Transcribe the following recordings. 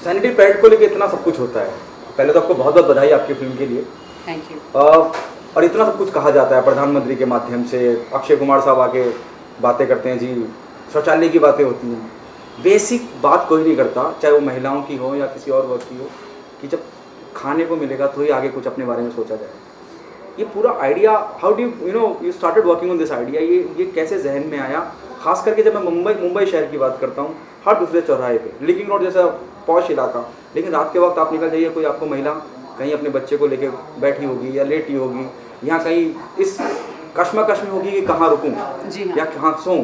Sanitary pad को लेके इतना सब कुछ होता है। पहले तो आपको बहुत बहुत बधाई आपकी फिल्म के लिए। Thank you. और इतना सब कुछ कहा जाता है प्रधानमंत्री के माध्यम से, अक्षय कुमार साहब आके बातें करते हैं जी, शौचालय की बातें होती हैं। बेसिक बात कोई नहीं करता, चाहे वो महिलाओं की हो या किसी और वर्ग की हो, कि जब खाने को मिलेगा तो ही आगे कुछ अपने बारे में सोचा जाए। ये पूरा idea, how do you started working on this idea, ये कैसे जहन में आया? खास करके जब मैं मुंबई शहर की बात करता हूँ, हर दूसरे चौराहे पे, लिंकिंग रोड जैसा पॉश इलाका, लेकिन रात के वक्त आप निकल जाइए, कोई आपको महिला कहीं अपने बच्चे को लेके बैठी होगी या लेटी होगी, यहाँ कहीं इस कश्मकश में होगी कि कहाँ रुकूँ या कहाँ सोऊं।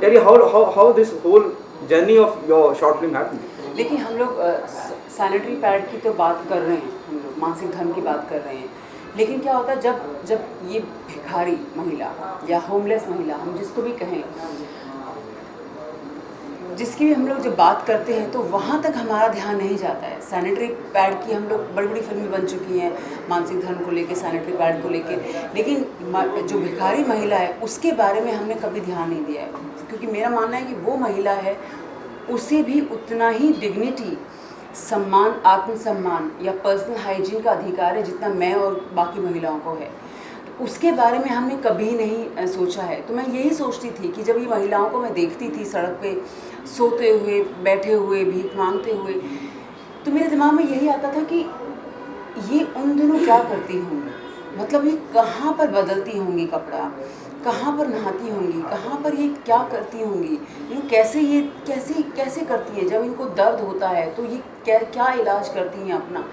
Tell me how this whole journey of your short film happened. देखिए, हम लोग सैनिटरी पैड की तो बात कर रहे हैं, हम लोग मानसिक धर्म की बात कर रहे हैं, लेकिन क्या होता है जब ये भिखारी महिला या होमलेस महिला, हम जिसको भी कहें, जिसकी भी हम लोग जब बात करते हैं तो वहाँ तक हमारा ध्यान नहीं जाता है। सैनिटरी पैड की हम लोग बड़ी बड़ी फिल्में बन चुकी हैं मानसिक धर्म को लेके, सैनिटरी पैड को लेके, लेकिन जो भिखारी महिला है उसके बारे में हमने कभी ध्यान नहीं दिया है, क्योंकि मेरा मानना है कि वो महिला है, उसे भी उतना ही डिग्निटी, सम्मान, आत्मसम्मान या पर्सनल हाइजीन का अधिकार है जितना मैं और बाकी महिलाओं को है। तो उसके बारे में हमने कभी नहीं सोचा है। तो मैं यही सोचती थी कि जब ये महिलाओं को मैं देखती थी सड़क पे सोते हुए, बैठे हुए, भीख मांगते हुए, तो मेरे दिमाग में यही आता था कि ये उन दिनों क्या करती होंगी, मतलब ये कहाँ पर बदलती होंगी कपड़ा, कहाँ पर नहाती होंगी, कहाँ पर ये क्या करती होंगी, ये कैसे करती हैं। जब इनको दर्द होता है तो ये क्या इलाज करती हैं अपना,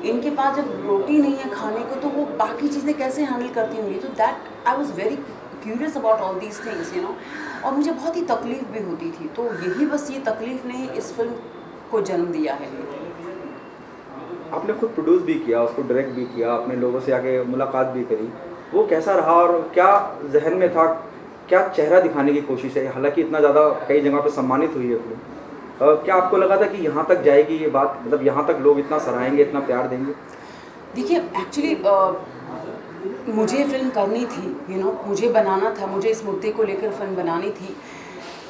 इनके पास जब रोटी नहीं है खाने को तो वो बाकी चीज़ें कैसे हैंडल करती होंगी। तो that I was very curious about all these things, और मुझे बहुत ही तकलीफ़ भी होती थी। तो यही बस ये तकलीफ़ ने इस फिल्म को जन्म दिया है। आपने खुद प्रोड्यूस भी किया, उसको डायरेक्ट भी किया, अपने लोगों से आके मुलाकात भी करी, वो कैसा रहा और क्या जहन में था, क्या चेहरा दिखाने की कोशिश है? हालांकि इतना ज़्यादा कई जगह पे सम्मानित हुई है फिल्म, क्या आपको लगा था कि यहाँ तक जाएगी ये बात, मतलब यहाँ तक लोग इतना सराहेंगे, इतना प्यार देंगे? देखिए, एक्चुअली मुझे फिल्म करनी थी, मुझे बनाना था, मुझे इस मुद्दे को लेकर फिल्म बनानी थी,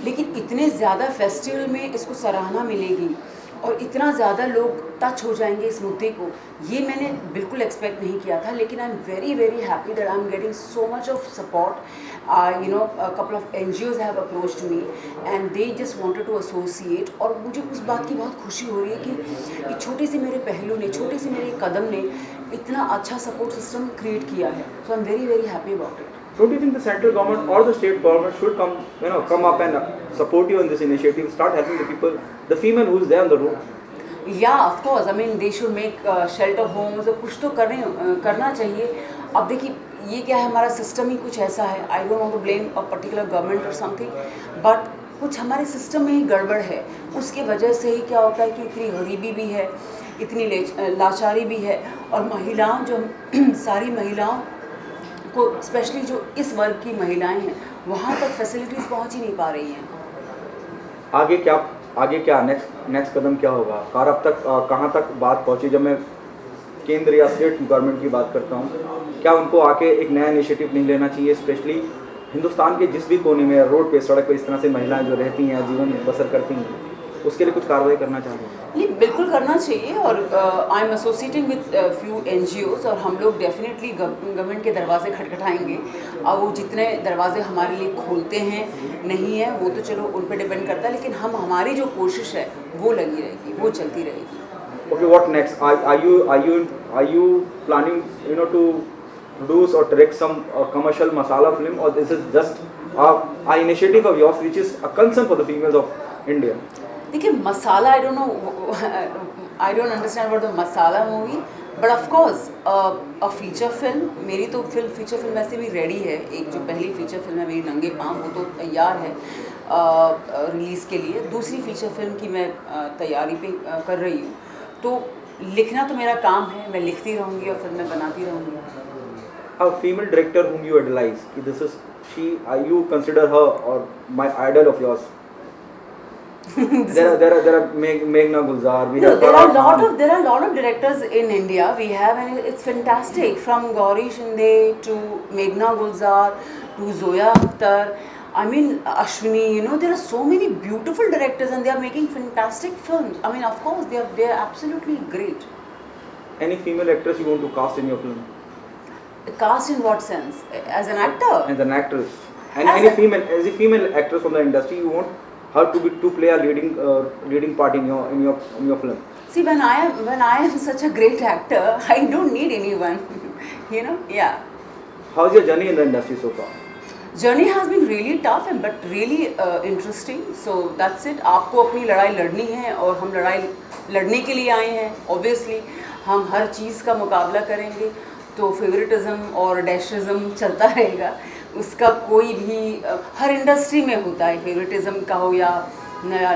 लेकिन इतने ज़्यादा फेस्टिवल में इसको सराहना मिलेगी और इतना ज़्यादा लोग टच हो जाएंगे इस मुद्दे को, ये मैंने बिल्कुल एक्सपेक्ट नहीं किया था। लेकिन I am very very happy that I am getting so much of support. Couple of NGOs have approached me and they just wanted to associate, और मुझे उस बात की बहुत खुशी हो रही है कि छोटे से मेरे पहलू ने, छोटे से मेरे कदम ने इतना अच्छा सपोर्ट सिस्टम क्रिएट किया है। So I am very very happy about it. Don't you think the central government or the state government should come up and support you in this initiative, start helping the people, the female who is there on the road? या of course, I mean they should make shelter homes, कुछ तो करना चाहिए। अब देखिए, ये क्या है, हमारा सिस्टम ही कुछ ऐसा है। I don't want to blame a particular government और समथिंग, बट कुछ हमारे सिस्टम में ही गड़बड़ है। उसके वजह से ही क्या होता है कि इतनी गरीबी भी है, इतनी लाचारी भी है, और महिलाओं जो सारी महिलाओं को, स्पेशली जो इस वर्ग की महिलाएं हैं, वहाँ तक फैसिलिटीज़ पहुँच ही नहीं पा रही हैं। आगे क्या नेक्स्ट कदम क्या होगा? कार अब तक कहाँ तक बात पहुँची? जब मैं केंद्र या स्टेट गवर्नमेंट की बात करता हूँ, क्या उनको आके एक नया इनिशिएटिव नहीं लेना चाहिए? स्पेशली हिंदुस्तान के जिस भी कोने में, रोड पे, सड़क पे इस तरह से महिलाएं जो रहती हैं, जीवन बसर करती हैं, उसके लिए कुछ कार्रवाई करना चाहते हैं? ये बिल्कुल करना चाहिए, और I am associating with few NGOs, और हम लोग डेफिनेटली गवर्नमेंट के दरवाजे खटखटाएंगे। अब वो जितने दरवाजे हमारे लिए खोलते हैं, नहीं है वो तो चलो उन पे डिपेंड करता है, लेकिन हमारी जो कोशिश है वो लगी रहेगी, वो चलती रहेगी। Okay, what next? Are you planning, to produce or direct some commercial masala film, or this is just a initiative of yours which is a concern for the females of India? देखिए, masala, I don't understand what the masala movie, but of course a feature film, मेरी तो feature film वैसे भी ready है। एक जो पहली feature film है मेरी, नंगे पाँव, वो तो तैयार है रिलीज़ के लिए। दूसरी फीचर फिल्म की मैं तैयारी पे कर रही हूँ। तो लिखना तो मेरा काम है, मैं लिखती रहूँगी और फिल्में बनाती रहूँगी। A female director whom you idolize, you consider her or my idol of yours? there are Meghna Gulzar. There are a lot of directors in India. We have, and it's fantastic. From Gauri Shinde to Meghna Gulzar to Zoya Akhtar. I mean, Ashwini, you know, there are so many beautiful directors and they are making fantastic films. I mean, of course, they are absolutely great. Any female actress you want to cast in your film? Cast in what sense? As an actor? As an actress. And As any a- female, as a female actress from the industry, you want her to play a leading part in your film. See, when I am such a great actor, I don't need anyone. You know, yeah. How's your journey in the industry so far? Journey has been really tough and but really interesting. So that's it. आपको अपनी लड़ाई लड़नी है और हम लड़ाई लड़ने के लिए आए हैं. ऑब्वियसली हम हर चीज़ का मुकाबला करेंगे, तो फेवरेटिज्म और डैशिज्म चलता रहेगा. उसका कोई भी हर इंडस्ट्री में होता है, फेवरेटिज्म का हो या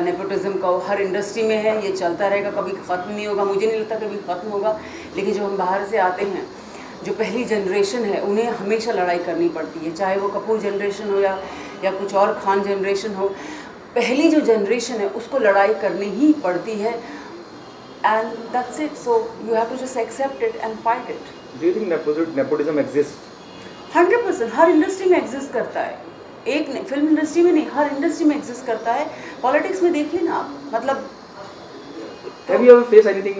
नेपोटिज्म का हो, हर इंडस्ट्री में है. ये चलता रहेगा, कभी ख़त्म नहीं होगा. मुझे नहीं लगता कभी ख़त्म होगा. लेकिन जो हम बाहर से आते हैं, जो पहली जनरेशन है, उन्हें हमेशा लड़ाई करनी पड़ती है. चाहे वो कपूर जनरेशन हो या कुछ और खान जनरेशन हो, पहली जो जनरेशन है उसको लड़ाई करनी ही पड़ती है. And that's it. So you have to just accept it and fight it. Do you think nepotism exists? 100% हर इंडस्ट्री में एग्जिस्ट करता है. एक फिल्म इंडस्ट्री में नहीं, हर इंडस्ट्री में एग्जिस्ट करता है. पॉलिटिक्स में देखिए ना आप, मतलब Have you ever faced anything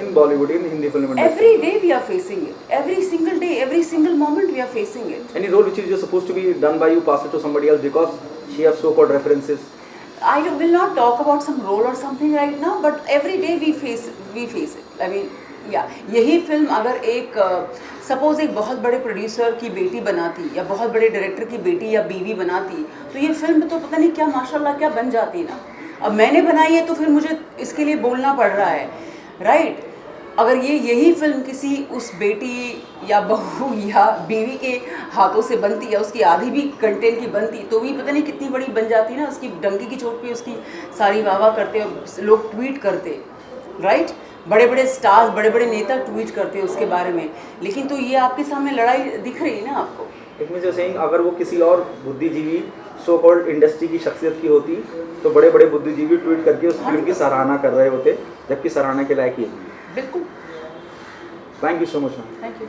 in Bollywood, in Hindi film industry? every day we are facing it. Every single day, every single moment we are facing it. Any role which is just supposed to be done by you, pass it to somebody else because she has so-called references? I will not talk about some role or something right now, but every day we face it. I mean, yeah, यही film अगर एक suppose एक बहुत बड़े producer की बेटी बनाती या बहुत बड़े डायरेक्टर की बेटी या बीवी बनाती, तो ये फिल्म तो पता नहीं क्या माशाल्लाह क्या बन जाती ना. अब मैंने बनाई है तो फिर मुझे इसके लिए बोलना पड़ रहा है, राइट? अगर यही फिल्म किसी उस बेटी या बहू या बीवी के हाथों से बनती या उसकी आधी भी कंटेंट की बनती, तो भी पता नहीं कितनी बड़ी बन जाती ना. उसकी डंकी की चोट पे उसकी सारी वाह करते, लोग ट्वीट करते, राइट? बड़े बड़े स्टार्स, बड़े बड़े नेता ट्वीट करते हैं उसके बारे में. लेकिन तो ये आपके सामने लड़ाई दिख रही है ना आपको. इट मीन्स सेइंग अगर वो किसी और बुद्धिजीवी सो कॉल्ड इंडस्ट्री की शख्सियत की होती तो बड़े बड़े बुद्धिजीवी ट्वीट करके उस फिल्म की सराहना कर रहे होते, जबकि सराहना के लायक ही है. बिल्कुल. Thank you so much ma'am. Thank you.